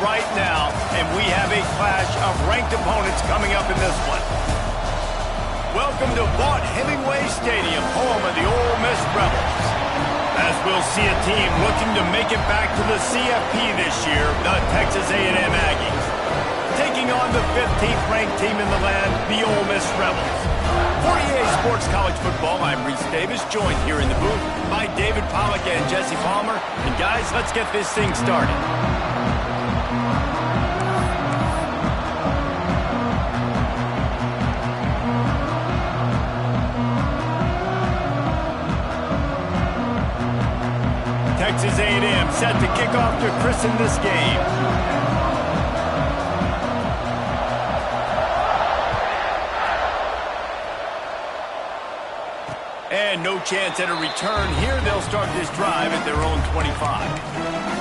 right now, and we have a clash of ranked opponents coming up in this one. Welcome to Vaught-Hemingway Stadium, home of the Ole Miss Rebels. As we'll see a team looking to make it back to the CFP this year, the Texas A&M Aggies. Taking on the 15th ranked team in the land, the Ole Miss Rebels. For EA Sports College Football, I'm Reese Davis, joined here in the booth by David Pollack and Jesse Palmer. And guys, let's get this thing started. Texas A&M set to kick off to christen this game. And no chance at a return here. They'll start this drive at their own 25.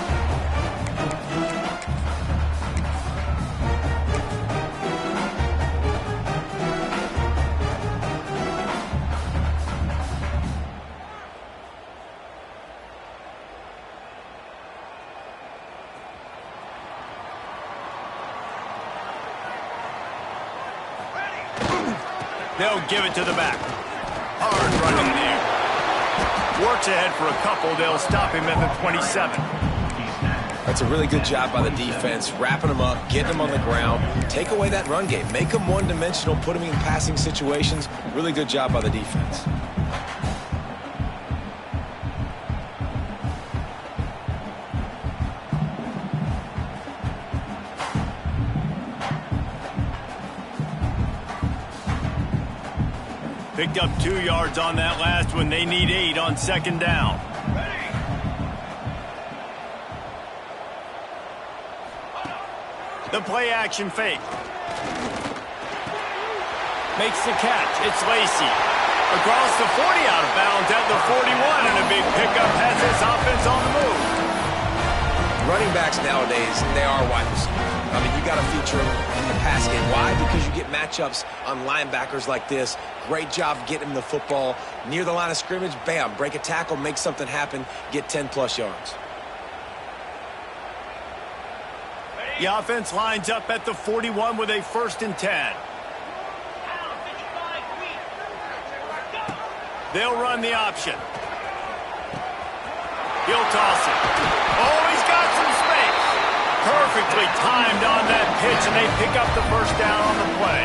They'll give it to the back. Hard running there. Works ahead for a couple. They'll stop him at the 27. That's a really good job by the defense, wrapping him up, getting him on the ground. Take away that run game. Make him one-dimensional, put him in passing situations. Really good job by the defense. Picked up 2 yards on that last one. They need 8 on second down. The play action fake. Makes the catch. It's Lacey. Across the 40, out of bounds at the 41, and a big pickup has this offense on the move. Running backs nowadays, they are wide receivers. I mean, you got to feature them in the pass game. Why? Because you get matchups on linebackers like this. Great job getting them the football near the line of scrimmage. Bam, break a tackle, make something happen, get 10-plus yards. The offense lines up at the 41 with a 1st and 10. They'll run the option. He'll toss it. Oh, he's got some space. Perfectly timed on that pitch, and they pick up the 1st down on the play.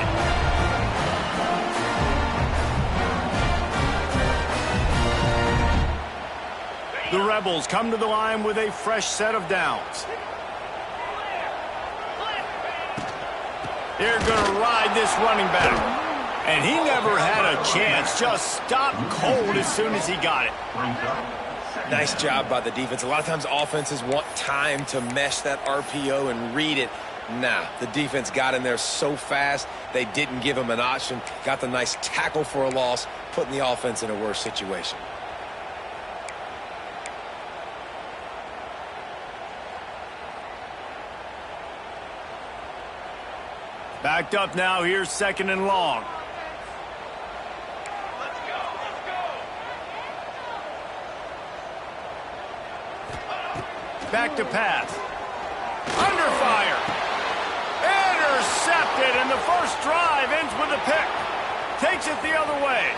The Rebels come to the line with a fresh set of downs. They're going to ride this running back. And he never had a chance. Just stopped cold as soon as he got it. Nice job by the defense. A lot of times offenses want time to mesh that RPO and read it. Nah, the defense got in there so fast, they didn't give him an option. Got the nice tackle for a loss, putting the offense in a worse situation. Backed up now. Here's 2nd and long. Back to pass. Under fire. Intercepted, and the first drive ends with a pick. Takes it the other way.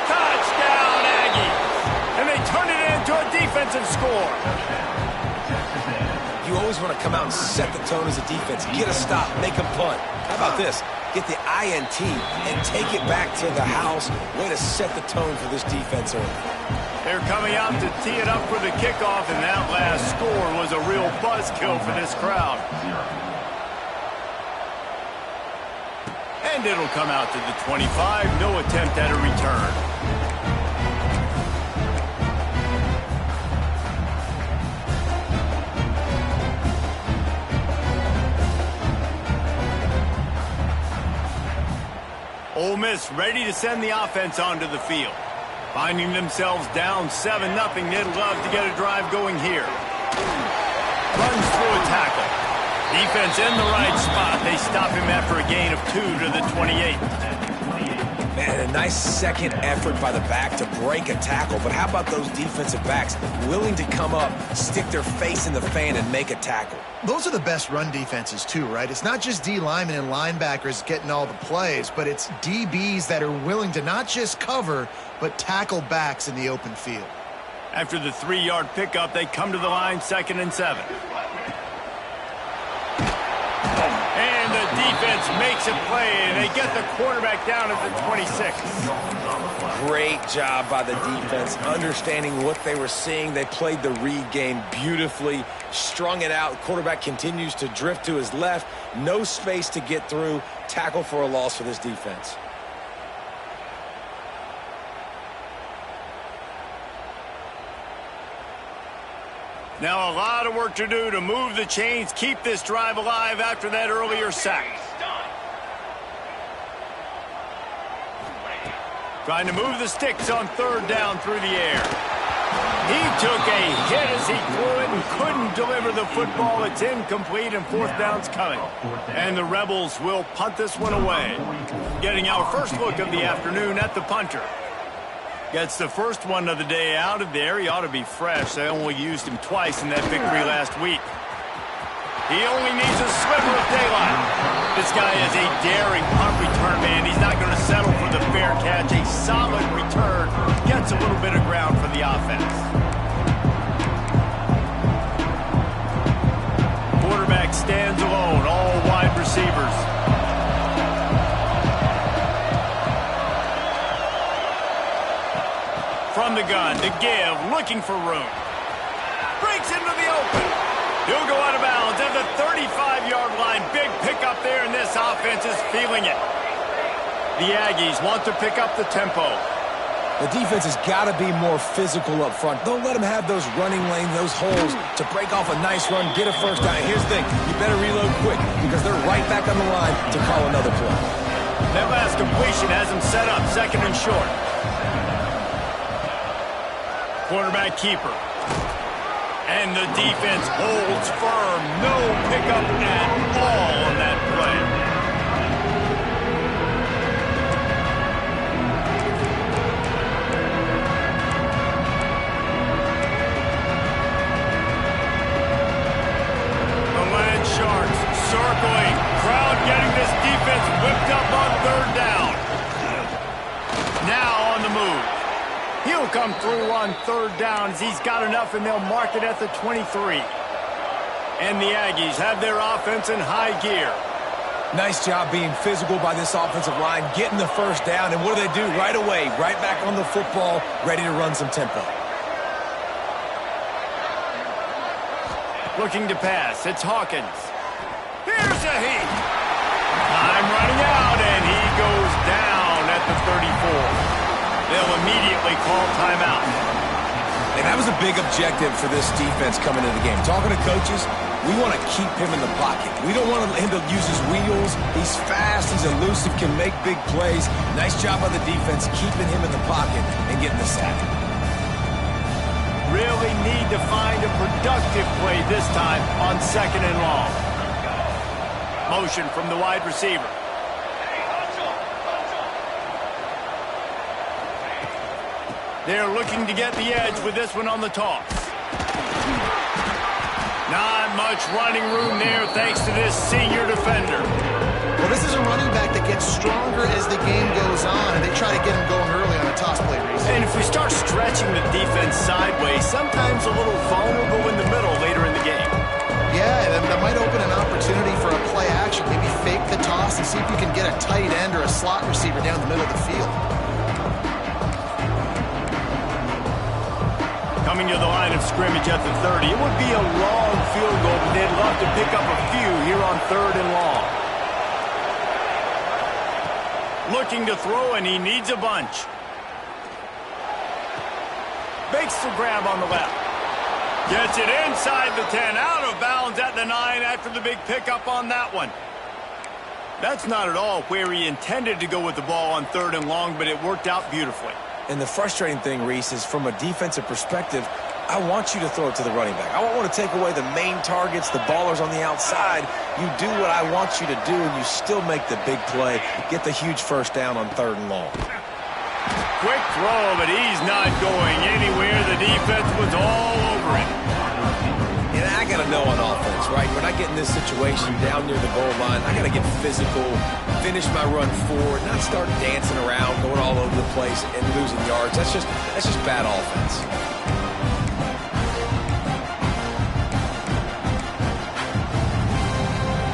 Touchdown, Aggies. And they turn it into a defensive score. You always want to come out and set the tone as a defense. Get a stop, make a punt. How about this? Get the INT and take it back to the house. Way to set the tone for this defense early. They're coming out to tee it up for the kickoff, and that last score was a real buzzkill for this crowd. And it'll come out to the 25. No attempt at a return. Ole Miss ready to send the offense onto the field. Finding themselves down 7-0, they'd love to get a drive going here. Runs through a tackle. Defense in the right spot. They stop him after a gain of 2 to the 28. Man, a nice second effort by the back to break a tackle. But how about those defensive backs willing to come up, stick their face in the fan, and make a tackle? Those are the best run defenses too, right? It's not just D linemen and linebackers getting all the plays, but it's DBs that are willing to not just cover, but tackle backs in the open field. After the 3-yard pickup, they come to the line, 2nd and 7. And the defense makes a play, and they get the quarterback down at the 26. Great job by the defense, understanding what they were seeing. They played the read game beautifully, strung it out. Quarterback continues to drift to his left. No space to get through. Tackle for a loss for this defense. Now a lot of work to do to move the chains, keep this drive alive after that earlier sack. Trying to move the sticks on 3rd down through the air. He took a hit as he threw it and couldn't deliver the football. It's incomplete and 4th down's coming. And the Rebels will punt this one away. Getting our first look of the afternoon at the punter. Gets the first one of the day out of there. He ought to be fresh. They only used him twice in that victory last week. He only needs a sliver of daylight. This guy is a daring punt return man. He's not going to settle for the fair catch. A solid return. Gets a little bit of ground for the offense. Quarterback stands alone. All wide receivers. From the gun to give, looking for room. Breaks into the open. He'll go out of bounds at the 35-yard line. Big pickup there, and this offense is feeling it. The Aggies want to pick up the tempo. The defense has got to be more physical up front. Don't let them have those running lanes, those holes to break off a nice run, get a first down. Here's the thing, you better reload quick because they're right back on the line to call another play. That last completion has them set up 2nd and short. Quarterback keeper. And the defense holds firm. No pickup at all on that play. The Land Sharks circling. Crowd getting this defense whipped up on 3rd down. Now on the move. He'll come through on 3rd down as he's got enough, and they'll mark it at the 23. And the Aggies have their offense in high gear. Nice job being physical by this offensive line, getting the first down, and what do they do right away? Right back on the football, ready to run some tempo. Looking to pass, it's Hawkins. Here's a heat. Time running out, and he goes down at the 34. They'll immediately call timeout. And that was a big objective for this defense coming into the game. Talking to coaches, we want to keep him in the pocket. We don't want him to use his wheels. He's fast, he's elusive, can make big plays. Nice job by the defense keeping him in the pocket and getting the sack. Really need to find a productive play this time on 2nd and long. Motion from the wide receiver. They're looking to get the edge with this one on the toss. Not much running room there thanks to this senior defender. Well, this is a running back that gets stronger as the game goes on, and they try to get him going early on a toss play, Reese. And if we start stretching the defense sideways, sometimes a little vulnerable in the middle later in the game. Yeah, that might open an opportunity for a play action. Maybe fake the toss and see if you can get a tight end or a slot receiver down the middle of the field. Coming to the line of scrimmage at the 30. It would be a long field goal, but they'd love to pick up a few here on 3rd and long. Looking to throw, and he needs a bunch. Makes the grab on the left. Gets it inside the 10, out of bounds at the 9 after the big pickup on that one. That's not at all where he intended to go with the ball on 3rd and long, but it worked out beautifully. And the frustrating thing, Reese, is from a defensive perspective, I want you to throw it to the running back. I don't want to take away the main targets, the ballers on the outside. You do what I want you to do, and you still make the big play, get the huge first down on 3rd and long. Quick throw, but he's not going anywhere. The defense was all over him. And I got to know on offense, right? When I get in this situation down near the goal line, I got to get physical, finish my run forward, not start dancing around, going all over the place and losing yards. That's just bad offense.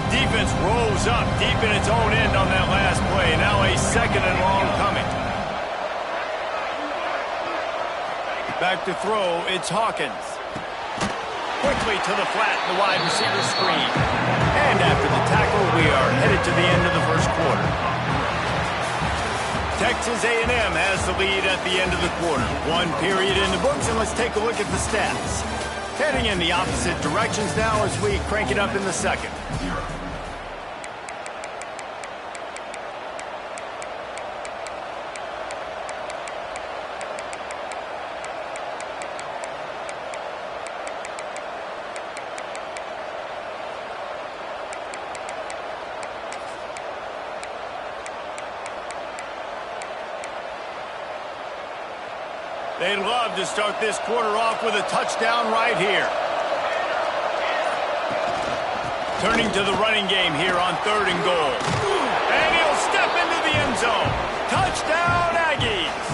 Defense rolls up deep in its own end on that last play. Now a 2nd and long coming. Back to throw, it's Hawkins. Quickly to the flat, the wide receiver screen. And after the tackle, we are headed to the end of the first quarter. Texas A&M has the lead at the end of the quarter. 1 period in the books, and let's take a look at the stats. Heading in the opposite directions now as we crank it up in the second. They'd love to start this quarter off with a touchdown right here. Turning to the running game here on 3rd and goal. And he'll step into the end zone. Touchdown, Aggies.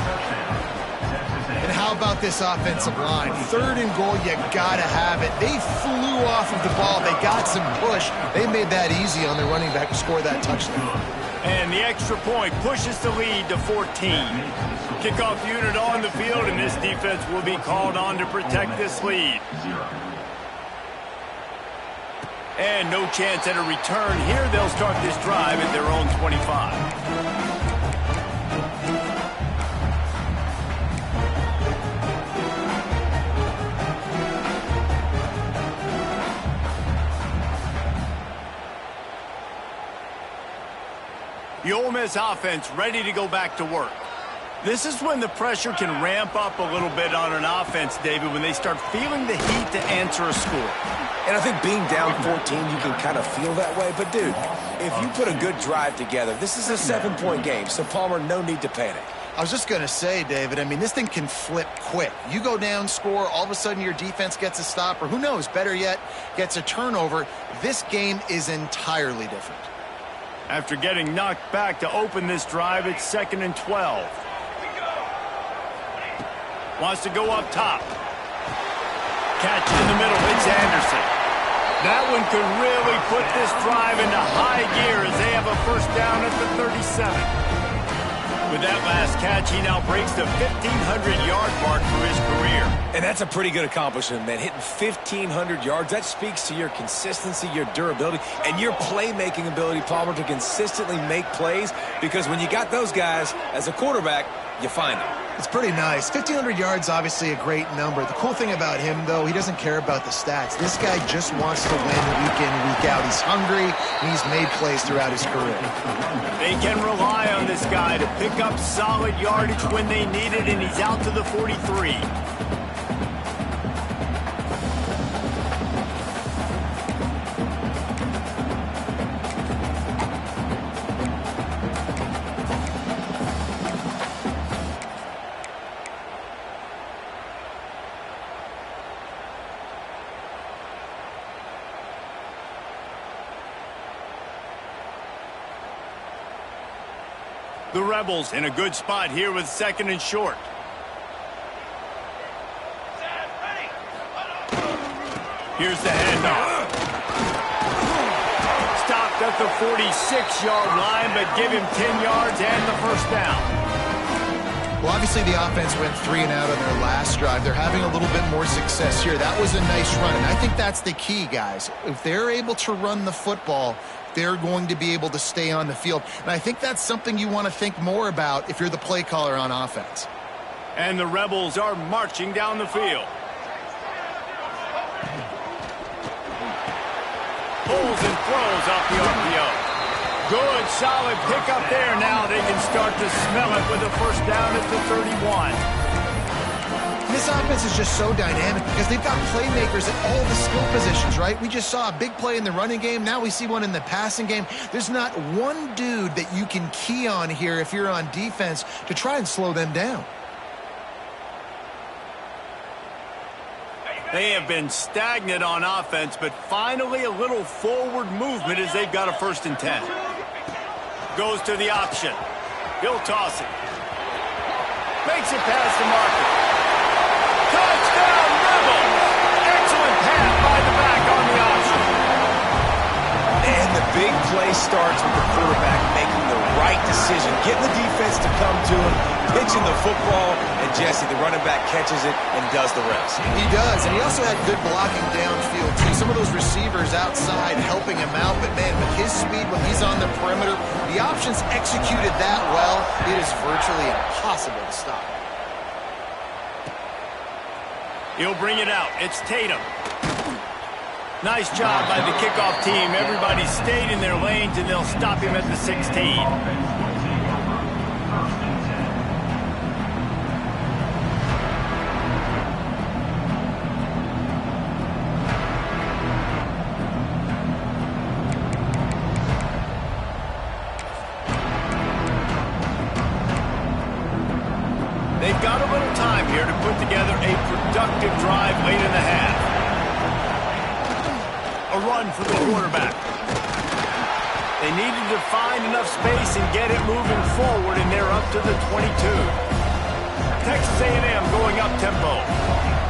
And how about this offensive line? 3rd and goal, you gotta have it. They flew off of the ball. They got some push. They made that easy on their running back to score that touchdown. And the extra point pushes the lead to 14. Kickoff unit on the field, and this defense will be called on to protect this lead. And no chance at a return here. They'll start this drive at their own 25. The Ole Miss offense ready to go back to work. This is when the pressure can ramp up a little bit on an offense, David, when they start feeling the heat to answer a score. And I think being down 14, you can kind of feel that way. But, dude, if you put a good drive together, this is a 7-point game, so, Palmer, no need to panic. I was just going to say, David, I mean, this thing can flip quick. You go down, score, all of a sudden your defense gets a stop, or who knows, better yet, gets a turnover. This game is entirely different. After getting knocked back to open this drive, it's 2nd and 12. Wants to go up top. Catch in the middle. It's Anderson. That one could really put this drive into high gear as they have a first down at the 37. With that last catch, he now breaks the 1,500-yard mark for his career. And that's a pretty good accomplishment, man. Hitting 1,500 yards, that speaks to your consistency, your durability, and your playmaking ability, Palmer, to consistently make plays. Because when you got those guys as a quarterback, you find them. It's pretty nice. 1,500 yards, obviously a great number. The cool thing about him, though, he doesn't care about the stats. This guy just wants to win week in, week out. He's hungry, and he's made plays throughout his career. They can rely on this guy to pick up solid yardage when they need it, and he's out to the 43. The Rebels in a good spot here with 2nd and short. Here's the handoff. Stopped at the 46-yard line, but give him 10 yards and the first down. Well, obviously the offense went 3 and out on their last drive. They're having a little bit more success here. That was a nice run, and I think that's the key, guys. If they're able to run the football, they're going to be able to stay on the field. And I think that's something you want to think more about if you're the play caller on offense. And the Rebels are marching down the field. Pulls and throws off the RPO. Good, solid pickup there. Now they can start to smell it with a first down at the 31. This offense is just so dynamic because they've got playmakers at all the skill positions, right? We just saw a big play in the running game. Now we see one in the passing game. There's not one dude that you can key on here if you're on defense to try and slow them down. They have been stagnant on offense, but finally a little forward movement as they've got a 1st and 10. Goes to the option. He'll toss it. Makes it past the marker. Touchdown, Rebels! Excellent pass by the back on the option. And the big play starts with the quarterback making the right decision, getting the defense to come to him, pitching the football, and Jesse, the running back, catches it and does the rest. He does, and he also had good blocking downfield, too. Some of those receivers outside helping him out, but, man, with his speed when he's on the perimeter, the options executed that well, it is virtually impossible to stop. He'll bring it out. It's Tatum. Nice job by the kickoff team. Everybody stayed in their lanes, and they'll stop him at the 16. They've got a little time here to put together a productive drive late in the half. A run for the quarterback. They needed to find enough space and get it moving forward, and they're up to the 22. Texas A&M going up tempo.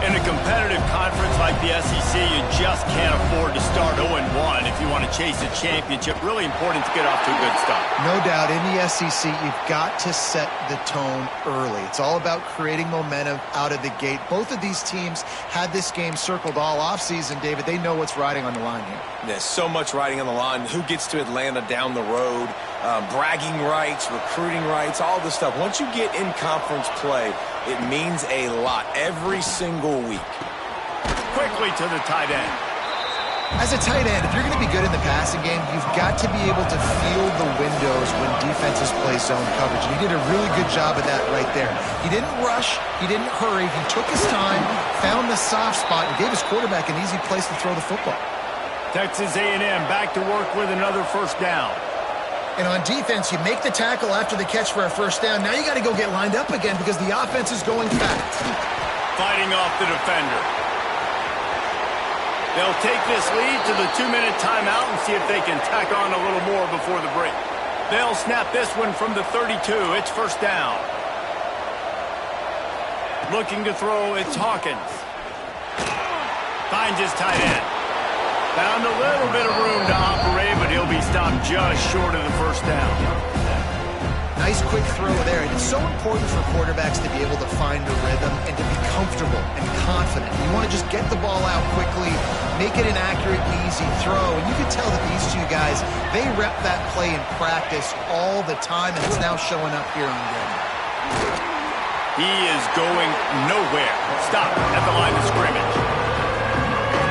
In a competitive conference like the SEC, you just can't afford to start 0-1 if you want to chase a championship. Really important to get off to a good start. No doubt, in the SEC, you've got to set the tone early. It's all about creating momentum out of the gate. Both of these teams had this game circled all offseason, David. They know what's riding on the line here. There's so much riding on the line. Who gets to Atlanta down the road? Bragging rights, recruiting rights, all this stuff. Once you get in conference play, it means a lot every single week. Quickly to the tight end. As a tight end, if you're going to be good in the passing game, you've got to be able to feel the windows when defenses play zone coverage. And he did a really good job of that right there. He didn't rush. He didn't hurry. He took his time, found the soft spot, and gave his quarterback an easy place to throw the football. Texas A&M back to work with another 1st down. And on defense, you make the tackle after the catch for a 1st down. Now you got to go get lined up again because the offense is going fast. Fighting off the defender. They'll take this lead to the 2-minute timeout and see if they can tack on a little more before the break. They'll snap this one from the 32. It's 1st down. Looking to throw, it's Hawkins. Finds his tight end. Found a little bit of room to operate, but he'll be stopped just short of the 1st down. Nice quick throw there. And it's so important for quarterbacks to be able to find a rhythm and to be comfortable and confident. You want to just get the ball out quickly, make it an accurate, easy throw. And you can tell that these two guys, they rep that play in practice all the time, and it's now showing up here on game. He is going nowhere. Stop at the line of scrimmage.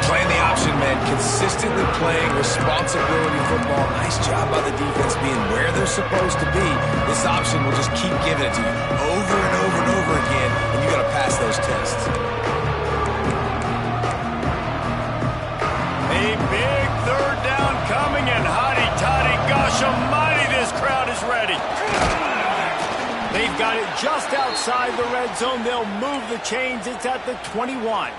Playing the option, man. Consistently playing responsibility football. Nice job by the defense being where they're supposed to be. This option will just keep giving it to you over and over and over again, and you got to pass those tests. A big 3rd down coming, and hotty-toddy, gosh almighty, this crowd is ready. They've got it just outside the red zone. They'll move the chains. It's at the 21.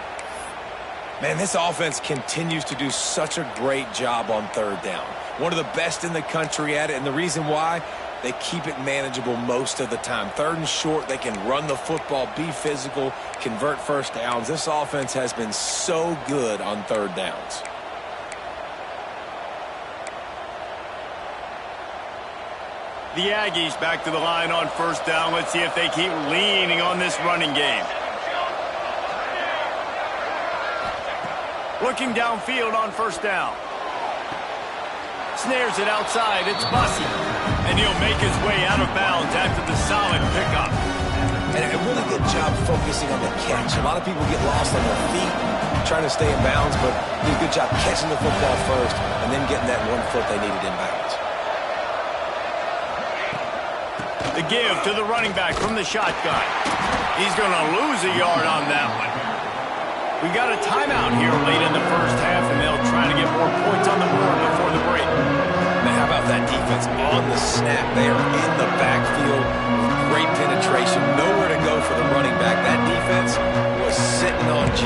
Man, this offense continues to do such a great job on 3rd down. One of the best in the country at it, and the reason why, they keep it manageable most of the time. 3rd and short, they can run the football, be physical, convert 1st downs. This offense has been so good on 3rd downs. The Aggies back to the line on 1st down. Let's see if they keep leaning on this running game. Looking downfield on 1st down. Snares it outside. It's Bussey. And he'll make his way out of bounds after the solid pickup. And a really good job focusing on the catch. A lot of people get lost on their feet trying to stay in bounds, but did a good job catching the football first and then getting that 1 foot they needed in bounds. The give to the running back from the shotgun. He's going to lose a yard on that one. We got a timeout here late in the first half, and they'll try to get more points on the board before the break. Now, how about that defense on the snap? They are in the backfield with great penetration. Nowhere to go for the running back. That defense was sitting on G,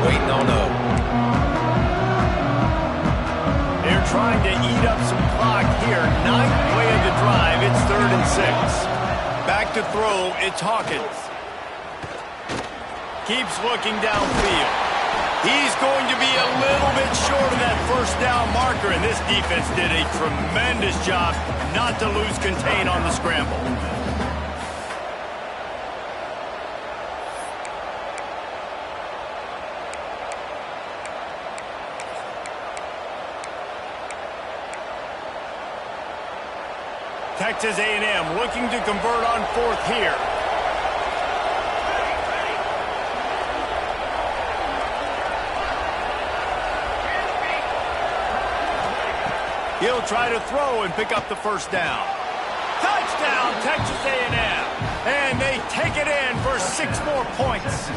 waiting on O. They're trying to eat up some clock here. Ninth play of the drive. It's 3rd and 6. Back to throw. It's Hawkins. Keeps looking downfield. He's going to be a little bit short of that first down marker, and this defense did a tremendous job not to lose contain on the scramble. Texas A&M looking to convert on 4th here. He'll try to throw and pick up the first down. Touchdown, Texas A&M. And they take it in for 6 more points.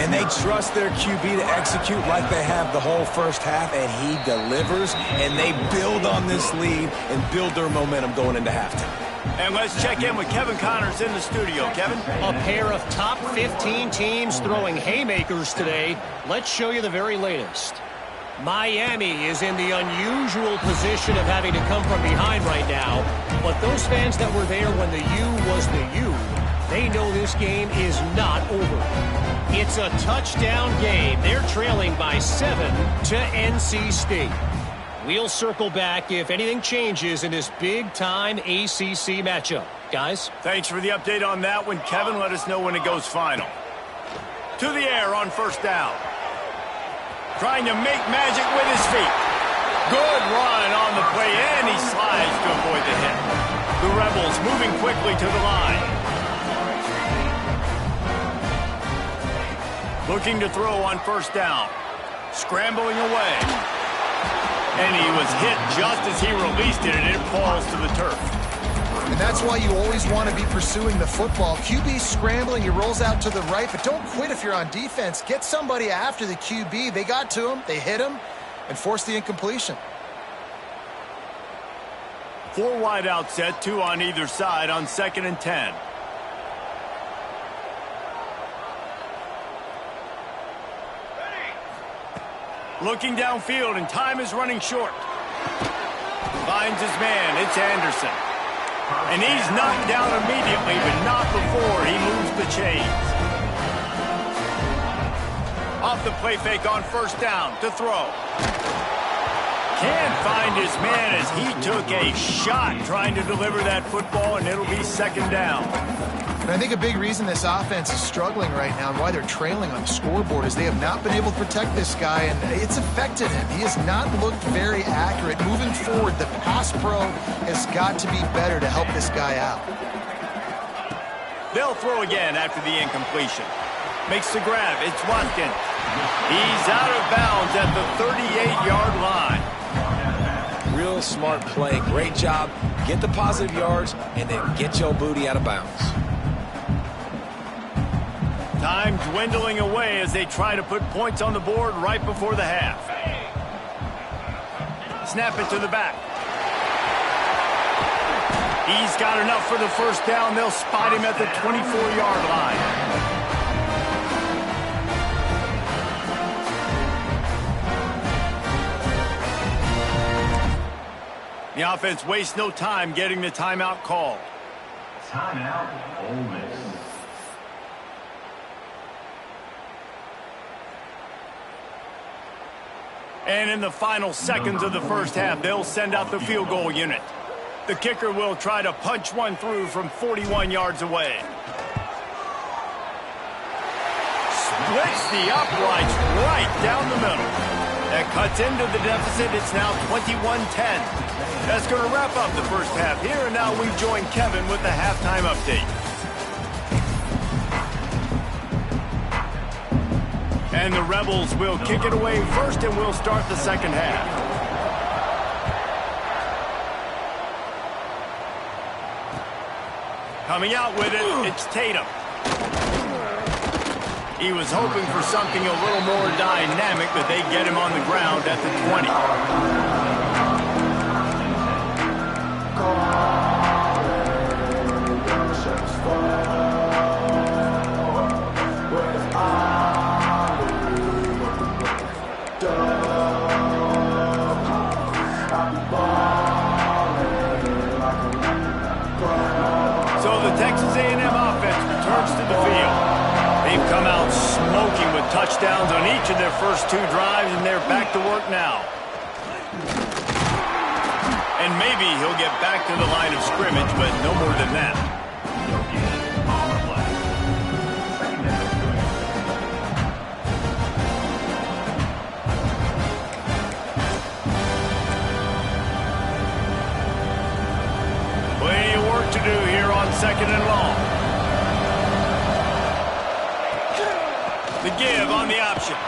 And they trust their QB to execute like they have the whole first half, and he delivers, and they build on this lead and build their momentum going into halftime. And let's check in with Kevin Connors in the studio. Kevin? A pair of top 15 teams throwing haymakers today. Let's show you the very latest. Miami is in the unusual position of having to come from behind right now, but those fans that were there when the U was the U, they know this game is not over. It's a touchdown game. They're trailing by 7 to NC State. We'll circle back if anything changes in this big-time ACC matchup. Guys? Thanks for the update on that one, Kevin. Let us know when it goes final. To the air on first down. Trying to make magic with his feet. Good run on the play, and he slides to avoid the hit. The Rebels moving quickly to the line. Looking to throw on first down. Scrambling away. And he was hit just as he released it, and it falls to the turf. And that's why you always want to be pursuing the football. QB scrambling, he rolls out to the right, but don't quit if you're on defense. Get somebody after the QB. They got to him, they hit him, and forced the incompletion. 4 wide out set, 2 on either side on 2nd and 10. Looking downfield, and time is running short. Finds his man. It's Anderson. And he's knocked down immediately, but not before he moves the chains. Off the play fake on first down to throw. Can't find his man as he took a shot trying to deliver that football, and it'll be 2nd down. And I think a big reason this offense is struggling right now and why they're trailing on the scoreboard is they have not been able to protect this guy, and it's affected him. He has not looked very accurate. Moving forward, the pass pro has got to be better to help this guy out. They'll throw again after the incompletion. Makes the grab. It's Watkins. He's out of bounds at the 38-yard line. Real smart play. Great job. Get the positive yards, and then get your booty out of bounds. Time dwindling away as they try to put points on the board right before the half. Snap it to the back. He's got enough for the first down. They'll spot him at the 24-yard line. The offense wastes no time getting the timeout called. Timeout, Ole Miss. And in the final seconds of the first half, they'll send out the field goal unit. The kicker will try to punch one through from 41 yards away. Splits the uprights right down the middle. That cuts into the deficit. It's now 21-10. That's going to wrap up the first half here, and now we join Kevin with the halftime update. And the Rebels will kick it away first, and we'll start the second half. Coming out with it, it's Tatum. He was hoping for something a little more dynamic, but they get him on the ground at the 20. So the Texas A&M offense returns to the field. They've come out smoking with touchdowns on each of their first 2 drives, and they're back to work now. And maybe he'll get back to the line of scrimmage, but no more than that. Plenty of work to do here on 2nd and long. The give on the option.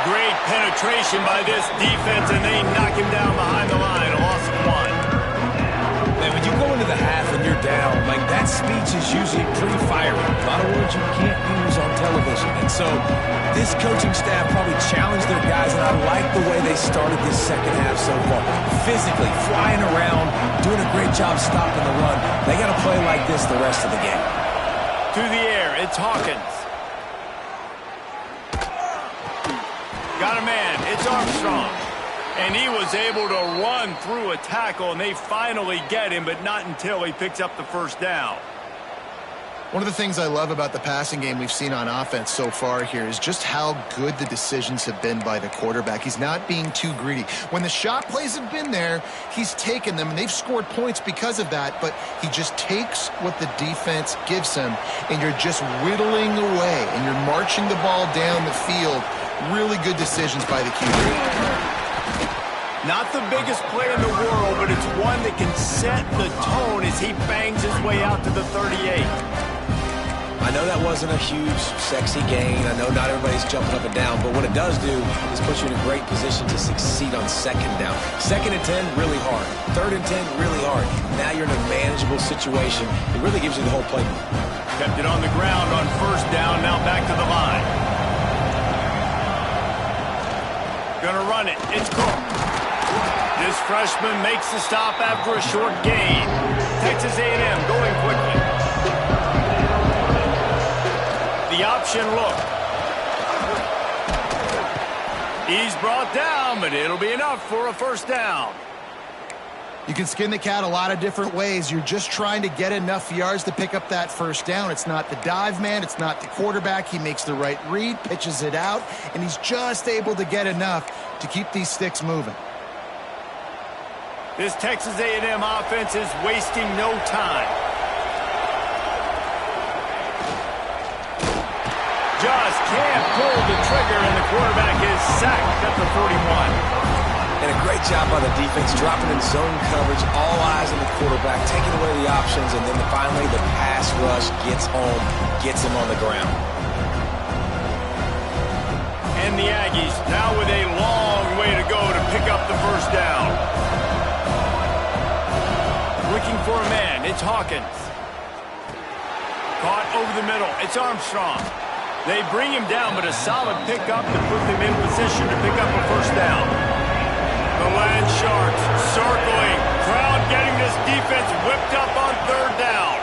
Great penetration by this defense, and they knock him down behind the line. A loss of 1. Man, when you go into the half and you're down, like, that speech is usually pretty fiery. A lot of words you can't use on television. And so this coaching staff probably challenged their guys, and I like the way they started this second half so far. Physically, flying around, doing a great job stopping the run. They got to play like this the rest of the game. To the air, it's Hawkins. Got a man, it's Armstrong. And he was able to run through a tackle, and they finally get him, but not until he picks up the first down. One of the things I love about the passing game we've seen on offense so far here is just how good the decisions have been by the quarterback. He's not being too greedy. When the shot plays have been there, he's taken them, and they've scored points because of that, but he just takes what the defense gives him, and you're just whittling away, and you're marching the ball down the field. Really good decisions by the QB. Not the biggest play in the world, but it's one that can set the tone as he bangs his way out to the 38. I know that wasn't a huge, sexy gain. I know not everybody's jumping up and down, but what it does do is put you in a great position to succeed on 2nd down. 2nd and 10, really hard. 3rd and 10, really hard. Now you're in a manageable situation. It really gives you the whole playbook. Kept it on the ground on 1st down, now back to the line. Gonna run it. It's Cook. This freshman makes the stop after a short gain. Texas A&M going quickly. The option look. He's brought down, but it'll be enough for a 1st down. You can skin the cat a lot of different ways. You're just trying to get enough yards to pick up that 1st down. It's not the dive man. It's not the quarterback. He makes the right read, pitches it out, and he's just able to get enough to keep these sticks moving. This Texas A&M offense is wasting no time. Just can't pull the trigger, and the quarterback is sacked at the 41. And a great job by the defense, dropping in zone coverage, all eyes on the quarterback, taking away the options, and then finally the pass rush gets home, gets him on the ground. And the Aggies now with a long way to go to pick up the 1st down. Looking for a man, it's Hawkins. Caught over the middle, it's Armstrong. They bring him down, but a solid pickup to put them in position to pick up a 1st down. The Land Sharks circling. Crowd getting this defense whipped up on 3rd down.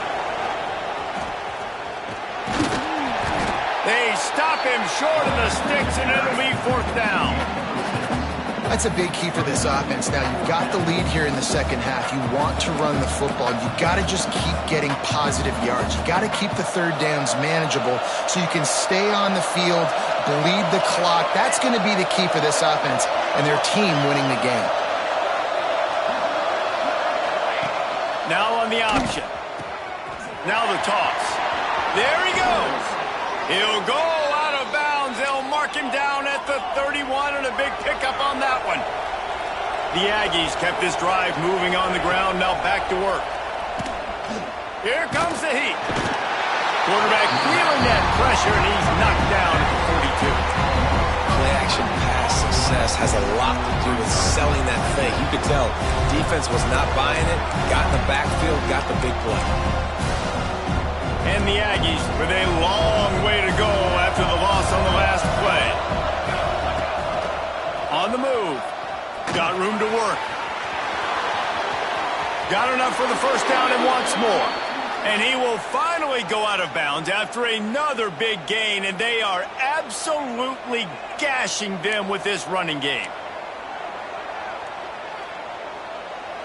They stop him short of the sticks, and it'll be 4th down. That's a big key for this offense. Now, you've got the lead here in the second half. You want to run the football. You've got to just keep getting positive yards. You've got to keep the third downs manageable so you can stay on the field, bleed the clock. That's going to be the key for this offense and their team winning the game. Now on the option. Now the toss. There he goes. He'll go out of bounds. They'll mark him down at the 31, and a big pickup on that one. The Aggies kept this drive moving on the ground. Now back to work. Here comes the heat. Quarterback feeling that pressure, and he's knocked down at the 42. Play-action pass success has a lot to do with selling that fake. You could tell defense was not buying it, got in the backfield, got the big play. And the Aggies with a long way to go after the loss on the last play. On the move. Got room to work. Got enough for the first down and wants more. And he will finally go out of bounds after another big gain, and they are absolutely gashing them with this running game.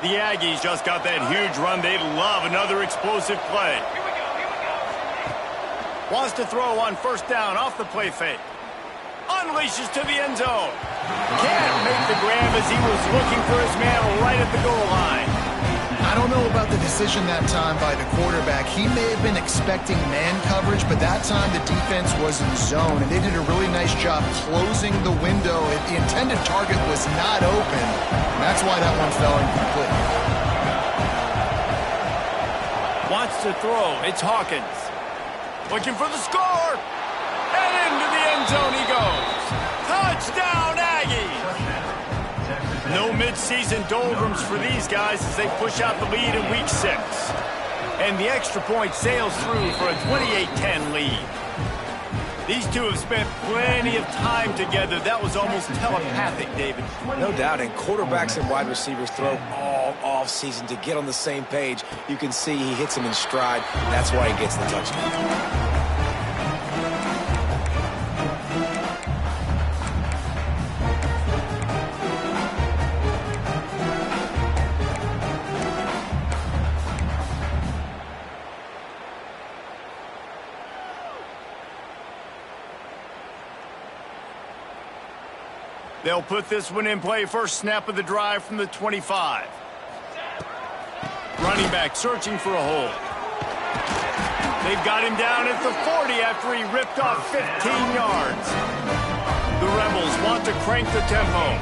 The Aggies just got that huge run. They love another explosive play. Wants to throw on first down off the play fake. Unleashes to the end zone. Can't make the grab as he was looking for his man right at the goal line. I don't know about the decision that time by the quarterback. He may have been expecting man coverage, but that time the defense was in zone, and they did a really nice job closing the window. The intended target was not open, and that's why that one fell incomplete. Wants to throw. It's Hawkins. Looking for the score. And into the end zone he goes. Touchdown, Aggies! No midseason doldrums for these guys as they push out the lead in Week 6. And the extra point sails through for a 28-10 lead. These two have spent plenty of time together. That was almost telepathic, David. No doubt, and quarterbacks and wide receivers throw all off-season to get on the same page. You can see he hits them in stride. That's why he gets the touchdown. They'll put this one in play. First snap of the drive from the 25. Running back searching for a hole. They've got him down at the 40 after he ripped off 15 yards. The Rebels want to crank the tempo.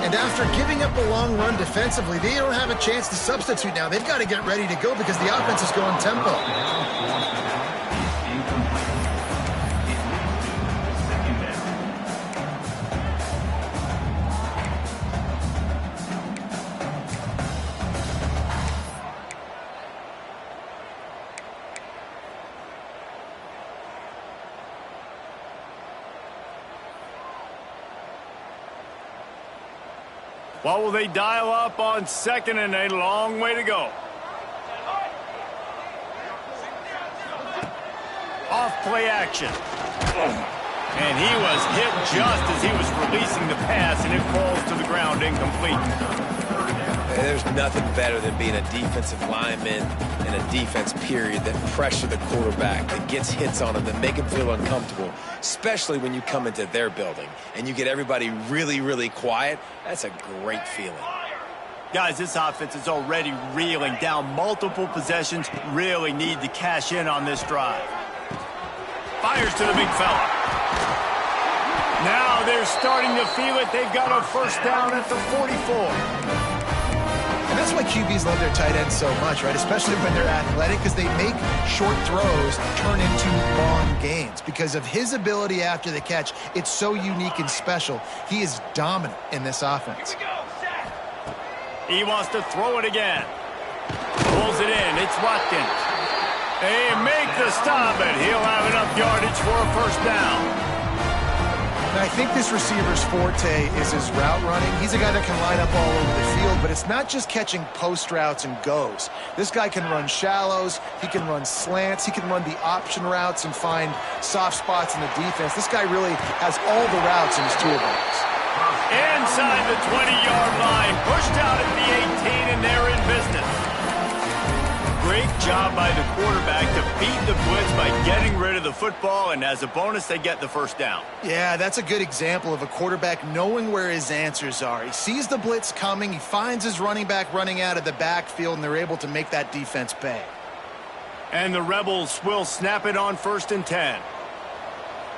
And after giving up a long run defensively, they don't have a chance to substitute now. They've got to get ready to go because the offense is going tempo. What will they dial up on second and a long way to go? Off play action. And he was hit just as he was releasing the pass, and it falls to the ground incomplete. There's nothing better than being a defensive lineman in a defense period that pressure the quarterback, that gets hits on him, that make him feel uncomfortable, especially when you come into their building and you get everybody really, really quiet. That's a great feeling. Guys, this offense is already reeling down multiple possessions. Really need to cash in on this drive. Fires to the big fella. Now they're starting to feel it. They've got a first down at the 44. And that's why QBs love their tight ends so much, right? Especially when they're athletic, because they make short throws turn into long gains. Because of his ability after the catch, it's so unique and special. He is dominant in this offense. He wants to throw it again. Pulls it in. It's Watkins. They make the stop, and he'll have enough yardage for a first down. And I think this receiver's forte is his route running. He's a guy that can line up all over the field, but it's not just catching post routes and goes. This guy can run shallows, he can run slants, he can run the option routes and find soft spots in the defense. This guy really has all the routes in his toolbox. Inside the 20-yard line, pushed out at the 18, and they're in business. Great job by the quarterback to beat the blitz by getting rid of the football, and as a bonus, they get the first down. Yeah, that's a good example of a quarterback knowing where his answers are. He sees the blitz coming, he finds his running back running out of the backfield, and they're able to make that defense pay. And the Rebels will snap it on 1st and 10.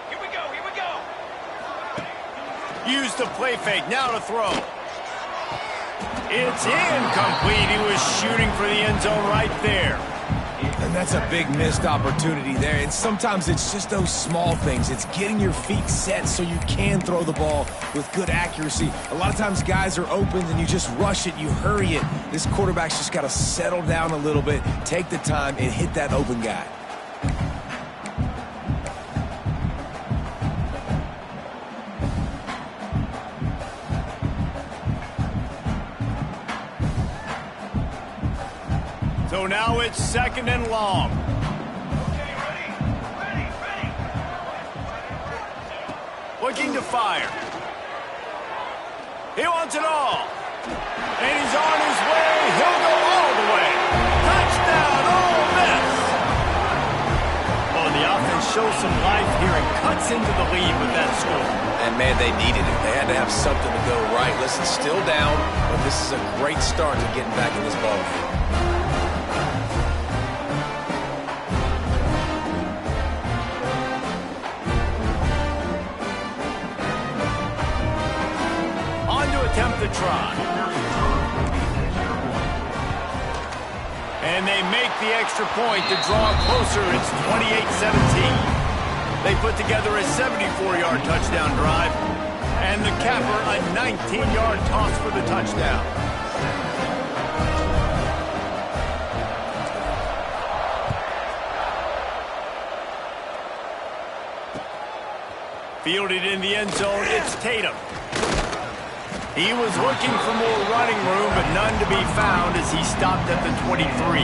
Here we go, here we go. Use the play fake, now to throw. It's incomplete. He was shooting for the end zone right there. And that's a big missed opportunity there. And sometimes it's just those small things. It's getting your feet set so you can throw the ball with good accuracy. A lot of times guys are open and you just rush it, you hurry it. This quarterback's just got to settle down a little bit, take the time, and hit that open guy. So now it's 2nd and long. Okay, ready. Looking to fire. He wants it all. And he's on his way. He'll go all the way. Touchdown, Ole Miss. Oh, the offense shows some life here and cuts into the lead with that score. And, man, they needed it. They had to have something to go right. Listen, still down, but this is a great start to getting back in this ballgame. Attempt the try. And they make the extra point to draw it closer. It's 28-17. They put together a 74-yard touchdown drive. And the capper, a 19-yard toss for the touchdown. Fielded in the end zone, it's Tatum. He was looking for more running room, but none to be found as he stopped at the 23.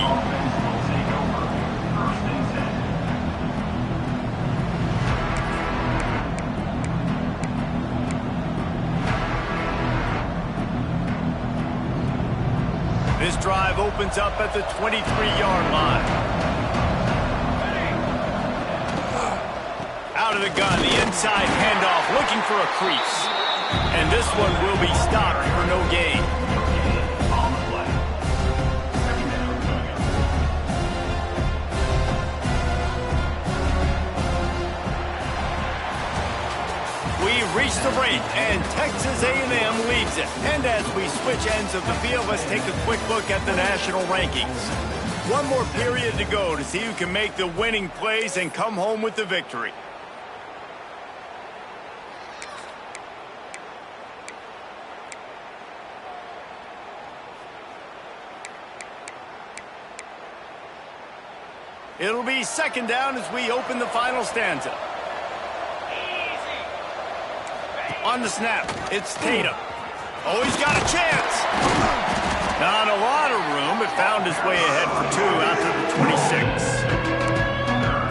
This drive opens up at the 23-yard line. Out of the gun, the inside handoff, looking for a crease. And this one will be stopped for no gain. We've reached the break, and Texas A&M leads it. And as we switch ends of the field, let's take a quick look at the national rankings. One more period to go to see who can make the winning plays and come home with the victory. It'll be 2nd down as we open the final stanza. On the snap, it's Tatum. Oh, he's got a chance. Not a lot of room, but found his way ahead for 2 out to the 26.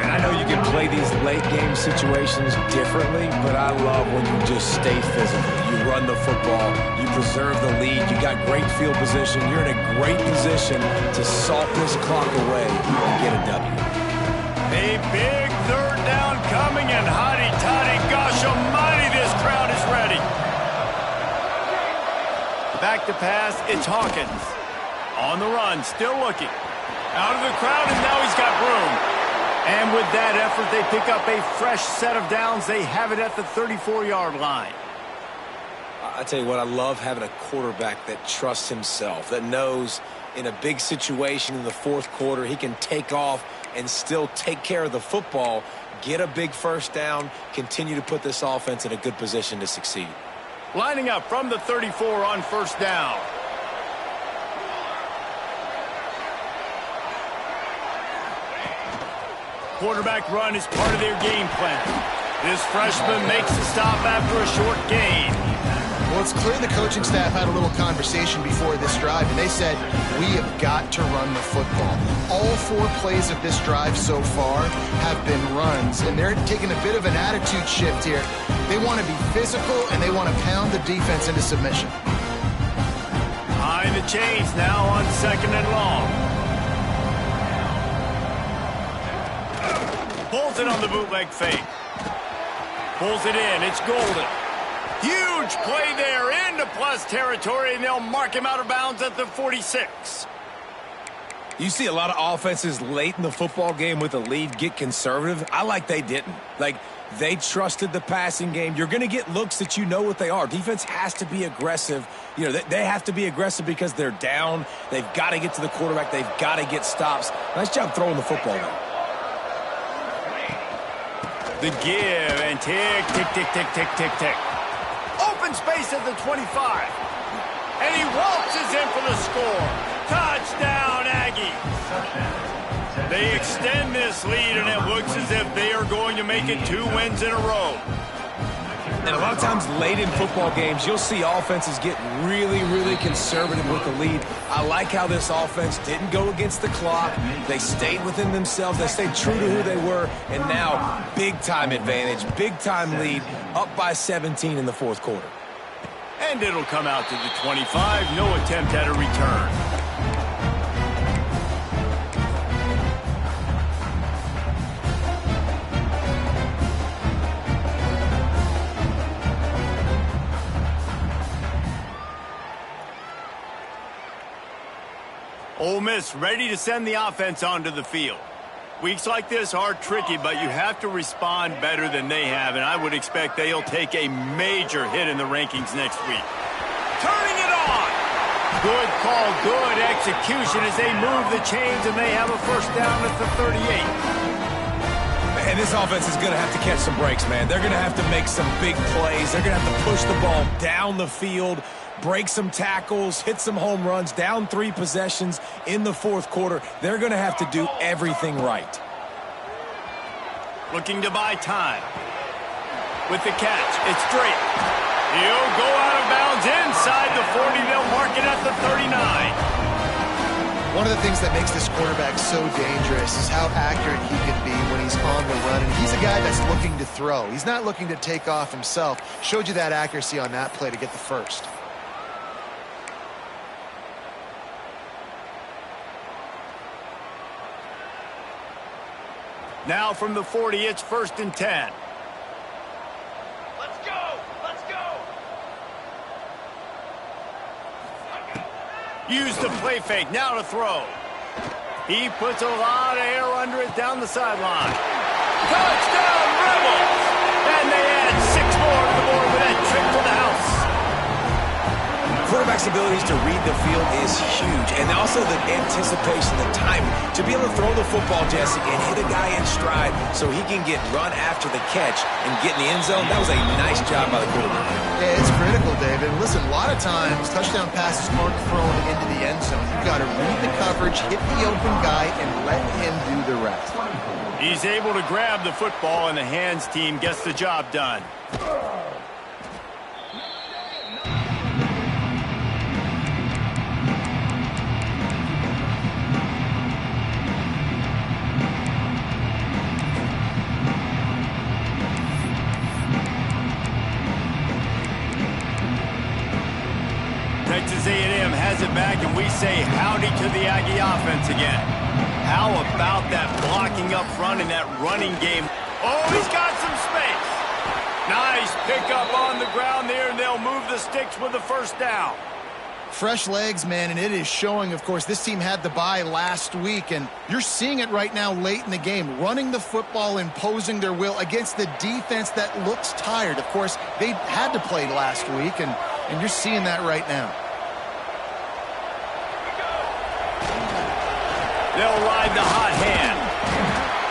And I know you can play these late game situations differently, but I love when you just stay physical. You run the football, you preserve the lead, you got great field position, you're in a great position to salt this clock away and get a W. A big 3rd down coming, and hotty-toddy, gosh almighty, this crowd is ready. Back to pass, it's Hawkins. On the run, still looking. Out of the crowd, and now he's got room. And with that effort, they pick up a fresh set of downs. They have it at the 34-yard line. I tell you what, I love having a quarterback that trusts himself, that knows in a big situation in the 4th quarter, he can take off and still take care of the football, get a big 1st down, continue to put this offense in a good position to succeed. Lining up from the 34 on 1st down. Quarterback run is part of their game plan. This freshman makes a stop after a short gain. Well, it's clear the coaching staff had a little conversation before this drive, and they said, we have got to run the football. All 4 plays of this drive so far have been runs, and they're taking a bit of an attitude shift here. They want to be physical, and they want to pound the defense into submission. Behind the chains now on 2nd and long. Pulls it on the bootleg fake. Pulls it in. It's Golden. Huge play there into plus territory, and they'll mark him out of bounds at the 46. You see a lot of offenses late in the football game with a lead get conservative. I like they didn't. Like, they trusted the passing game. You're going to get looks that you know what they are. Defense has to be aggressive. You know, they have to be aggressive because they're down. They've got to get to the quarterback. They've got to get stops. Nice job throwing the football there. The give, and tick, tick, tick, tick, tick, tick, tick. Open space at the 25. And he waltzes in for the score. Touchdown, Aggies. They extend this lead, and it looks as if they are going to make it 2 wins in a row. And a lot of times late in football games, you'll see offenses get really, really conservative with the lead. I like how this offense didn't go against the clock. They stayed within themselves. They stayed true to who they were. And now, big-time advantage, big-time lead, up by 17 in the fourth quarter. And it'll come out to the 25. No attempt at a return. Ole Miss ready to send the offense onto the field. Weeks like this are tricky, but you have to respond better than they have, and I would expect they'll take a major hit in the rankings next week. Turning it on! Good call, good execution as they move the chains, and they have a first down at the 38. And this offense is going to have to catch some breaks, man. They're going to have to make some big plays. They're going to have to push the ball down the field, break some tackles, hit some home runs, down 3 possessions in the fourth quarter. They're going to have to do everything right. Looking to buy time. With the catch, it's Drake. He'll go out of bounds inside the 40. They'll mark it at the 39. One of the things that makes this quarterback so dangerous is how accurate he can be when he's on the run. And he's a guy that's looking to throw. He's not looking to take off himself. Showed you that accuracy on that play to get the first. Now from the 40, it's 1st and 10. Let's go! Let's go! Use the play fake, now to throw. He puts a lot of air under it down the sideline. Touchdown, Rebels! And they add 6 more to the board with that trip to the house. Quarterback's abilities to read the field is huge, and also the anticipation, the time to be able to throw the football, Jesse, and hit a guy in stride so he can get run after the catch and get in the end zone. That was a nice job by the quarterback. Yeah, it's critical, David. Listen, a lot of times touchdown passes aren't thrown into the end zone. You've got to read the coverage, hit the open guy, and let him do the rest. He's able to grab the football, and the hands team gets the job done. Texas A&M has it back, and we say howdy to the Aggie offense again. How about that blocking up front in that running game? Oh, he's got some space. Nice pickup on the ground there, and they'll move the sticks with the first down. Fresh legs, man, and it is showing, of course, this team had the bye last week, and you're seeing it right now late in the game, running the football, imposing their will against the defense that looks tired. Of course, they had to play last week, and you're seeing that right now. They'll ride the hot hand.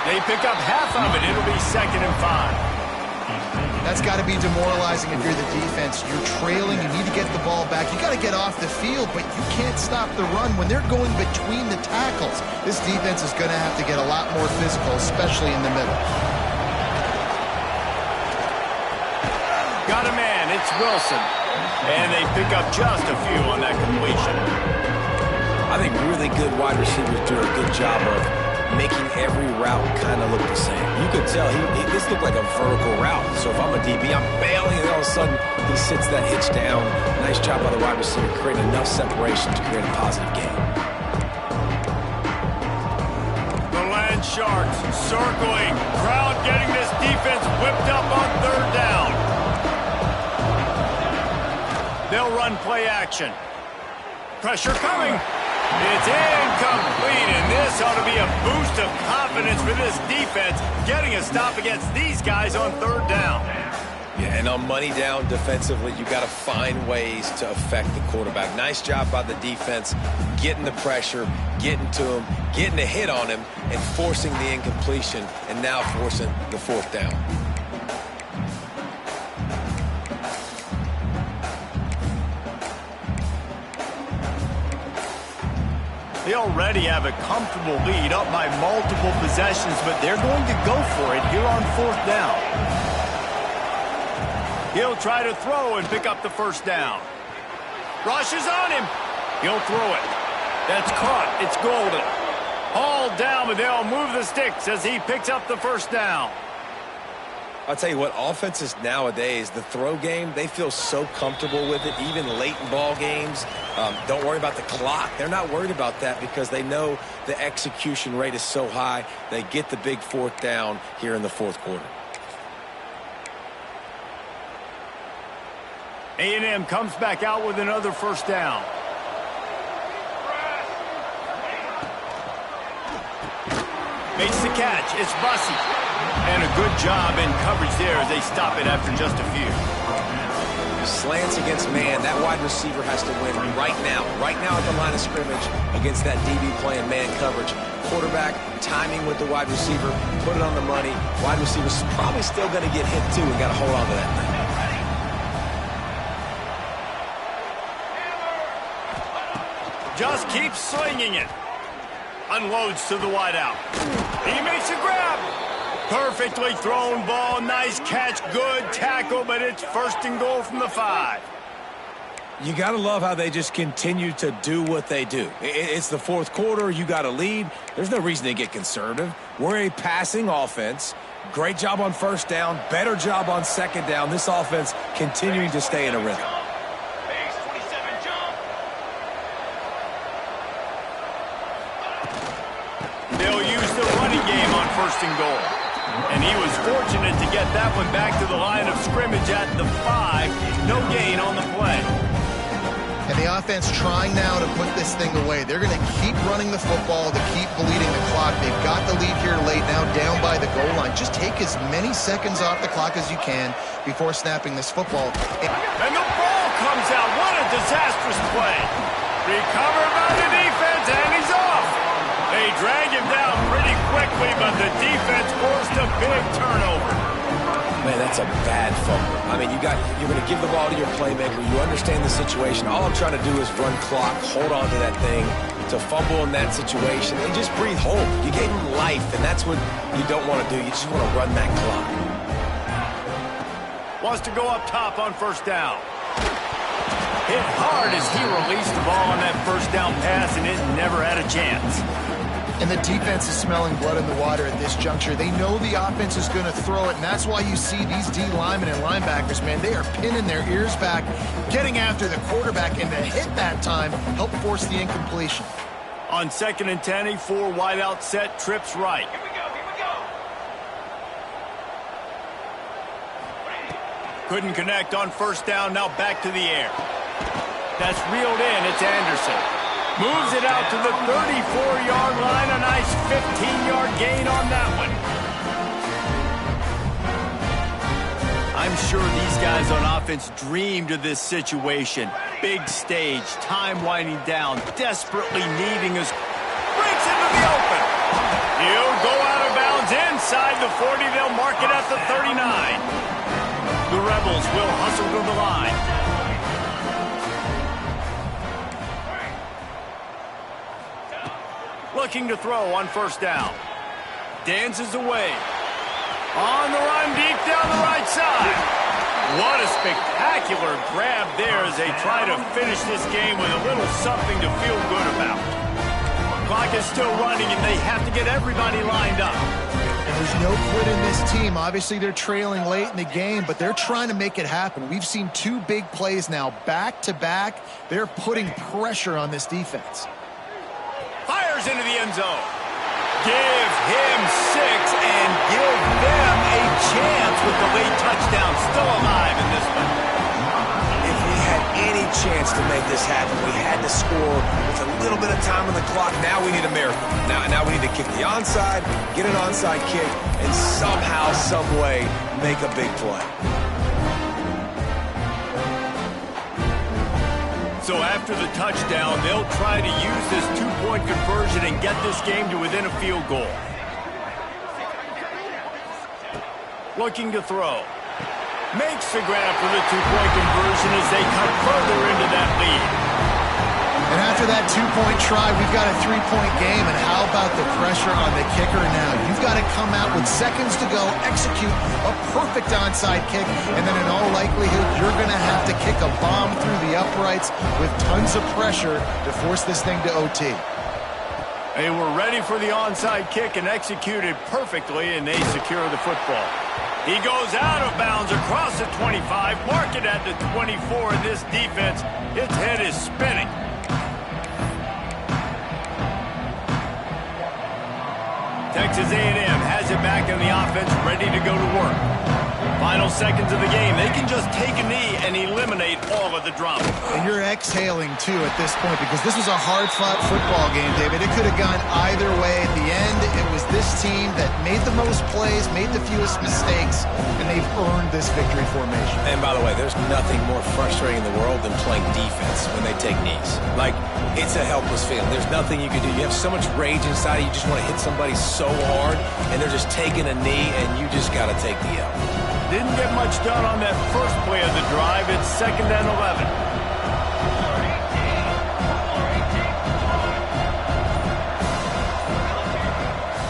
They pick up half of it. It'll be 2nd and 5. That's got to be demoralizing if you're the defense. You're trailing. You need to get the ball back. You got to get off the field, but you can't stop the run when they're going between the tackles. This defense is going to have to get a lot more physical, especially in the middle. Got a man. It's Wilson. And they pick up just a few on that completion. I think really good wide receivers do a good job of making every route kind of look the same. You could tell this looked like a vertical route. So if I'm a DB, I'm bailing, and all of a sudden he sits that hitch down. Nice job by the wide receiver, creating enough separation to create a positive gain. The Land Sharks circling. Crowd getting this defense whipped up on 3rd down. They'll run play action. Pressure coming. It's incomplete, and this ought to be a boost of confidence for this defense, getting a stop against these guys on 3rd down. Yeah, and on money down defensively, you got to find ways to affect the quarterback. Nice job by the defense, getting the pressure, getting to him, getting a hit on him, and forcing the incompletion, and now forcing the 4th down. They already have a comfortable lead up by multiple possessions, but they're going to go for it here on 4th down. He'll try to throw and pick up the first down. Rushes on him. He'll throw it. That's caught. It's golden. Hauled down, but they'll move the sticks as he picks up the first down. I'll tell you what, offenses nowadays, the throw game, they feel so comfortable with it, even late in ball games. Don't worry about the clock. They're not worried about that because they know the execution rate is so high. They get the big fourth down here in the fourth quarter. A&M comes back out with another first down. Makes the catch. It's Bussey. And a good job in coverage there as they stop it after just a few. Slants against man. That wide receiver has to win right now. Right now at the line of scrimmage against that DB playing man coverage. Quarterback, timing with the wide receiver, put it on the money. Wide receiver's probably still going to get hit too. We got to hold on to that thing. Just keeps slinging it. Unloads to the wideout. He makes a grab. Perfectly thrown ball. Nice catch. Good tackle, but it's first and goal from the 5. You got to love how they just continue to do what they do. It's the fourth quarter. You got a lead. There's no reason to get conservative. We're a passing offense. Great job on first down. Better job on second down. This offense continuing to stay in a rhythm. They'll use the running game on first and goal. And he was fortunate to get that one back to the line of scrimmage at the 5. No gain on the play. And the offense trying now to put this thing away. They're going to keep running the football to keep bleeding the clock. They've got the lead here late, now down by the goal line. Just take as many seconds off the clock as you can before snapping this football. And the ball comes out. What a disastrous play. Recovered by the defense, and he's off. They drag him down pretty quickly, but the defense forced a big turnover. Man, that's a bad fumble. I mean, you're going to give the ball to your playmaker. You understand the situation. All I'm trying to do is run clock, hold on to that thing. To fumble in that situation and just breathe hope. You gave him life, and that's what you don't want to do. You just want to run that clock. Wants to go up top on first down. Hit hard as he released the ball on that first down pass, and it never had a chance. And the defense is smelling blood in the water at this juncture. They know the offense is going to throw it, and that's why you see these D linemen and linebackers, man, they are pinning their ears back, getting after the quarterback, and to hit that time, help force the incompletion. On 2nd and 10, a 4 wide out set, trips right. Here we go. Couldn't connect on first down, now back to the air. That's reeled in, it's Anderson. Moves it out to the 34-yard line. A nice 15-yard gain on that one. I'm sure these guys on offense dreamed of this situation. Big stage, time winding down, desperately needing us. Breaks into the open. He'll go out of bounds inside the 40. They'll mark it at the 39. The Rebels will hustle to the line. Looking to throw on first down. Dances away. On the run deep down the right side. What a spectacular grab there as they try to finish this game with a little something to feel good about. Clock is still running and they have to get everybody lined up. And there's no quit in this team. Obviously, they're trailing late in the game, but they're trying to make it happen. We've seen 2 big plays now, back-to-back. They're putting pressure on this defense. Fires into the end zone. Give him 6 and give them a chance with the late touchdown. Still alive in this one. If we had any chance to make this happen, we had to score with a little bit of time on the clock. Now we need a miracle. Now we need to kick the onside, get an onside kick, and somehow, some way, make a big play. So after the touchdown, they'll try to use this 2-point conversion and get this game to within a field goal. Looking to throw. Makes the grab for the 2-point conversion as they cut further into that lead. And after after that two-point try, we've got a three-point game, and how about the pressure on the kicker now? You've got to come out with seconds to go, execute a perfect onside kick, and then in all likelihood, you're going to have to kick a bomb through the uprights with tons of pressure to force this thing to OT. They were ready for the onside kick and executed perfectly, and they secure the football. He goes out of bounds across the 25, mark it at the 24, and this defense, its head is spinning. Texas A&M has it back in the offense, ready to go to work. Final seconds of the game. They can just take a knee and eliminate all of the drama. And you're exhaling, too, at this point, because this was a hard-fought football game, David. It could have gone either way. At the end, it was this team that made the most plays, made the fewest mistakes, and they've earned this victory formation. And by the way, there's nothing more frustrating in the world than playing defense when they take knees. Like, it's a helpless feeling. There's nothing you can do. You have so much rage inside you. You just want to hit somebody so hard, and they're just taking a knee, and you just got to take the L. Didn't get much done on that first play of the drive. It's 2nd and 11.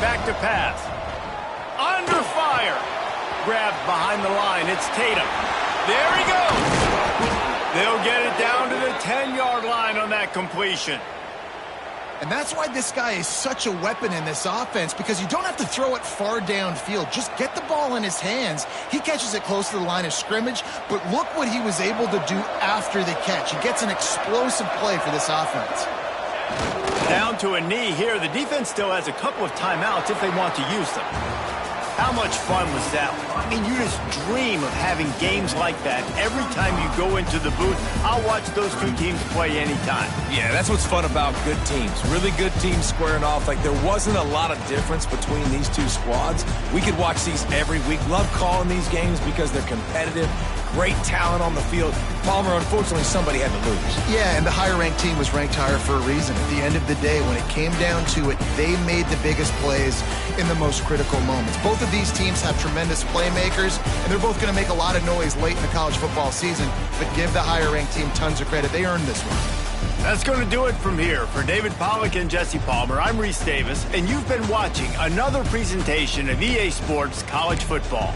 Back to pass. Under fire. Grabbed behind the line. It's Tatum. There he goes. They'll get it down to the 10-yard line on that completion. And that's why this guy is such a weapon in this offense, because you don't have to throw it far downfield. Just get the ball in his hands. He catches it close to the line of scrimmage, but look what he was able to do after the catch. He gets an explosive play for this offense. Down to a knee here. The defense still has a couple of timeouts if they want to use them. How much fun was that? I mean, you just dream of having games like that every time you go into the booth. I'll watch those two teams play anytime. Yeah, that's what's fun about good teams. Really good teams squaring off. Like, there wasn't a lot of difference between these two squads. We could watch these every week. Love calling these games because they're competitive. Great talent on the field. Palmer, unfortunately, somebody had to lose. Yeah, and the higher-ranked team was ranked higher for a reason. At the end of the day, when it came down to it, they made the biggest plays in the most critical moments. Both of these teams have tremendous playmakers, and they're both going to make a lot of noise late in the college football season, but give the higher-ranked team tons of credit. They earned this one. That's going to do it from here. For David Pollack and Jesse Palmer, I'm Reese Davis, and you've been watching another presentation of EA Sports College Football.